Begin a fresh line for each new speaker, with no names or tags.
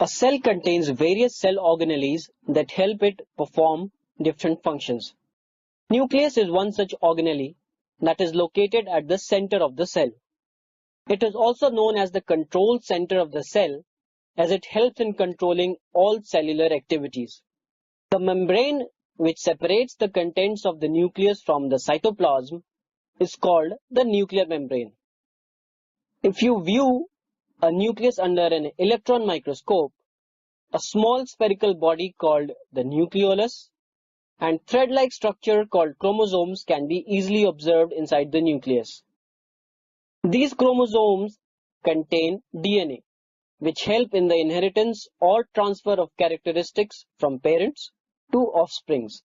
A cell contains various cell organelles that help it perform different functions. Nucleus is one such organelle that is located at the center of the cell. It is also known as the control center of the cell as it helps in controlling all cellular activities. The membrane which separates the contents of the nucleus from the cytoplasm is called the nuclear membrane. If you view a nucleus under an electron microscope, a small spherical body called the nucleolus and thread-like structure called chromosomes can be easily observed inside the nucleus. These chromosomes contain DNA, which help in the inheritance or transfer of characteristics from parents to offsprings.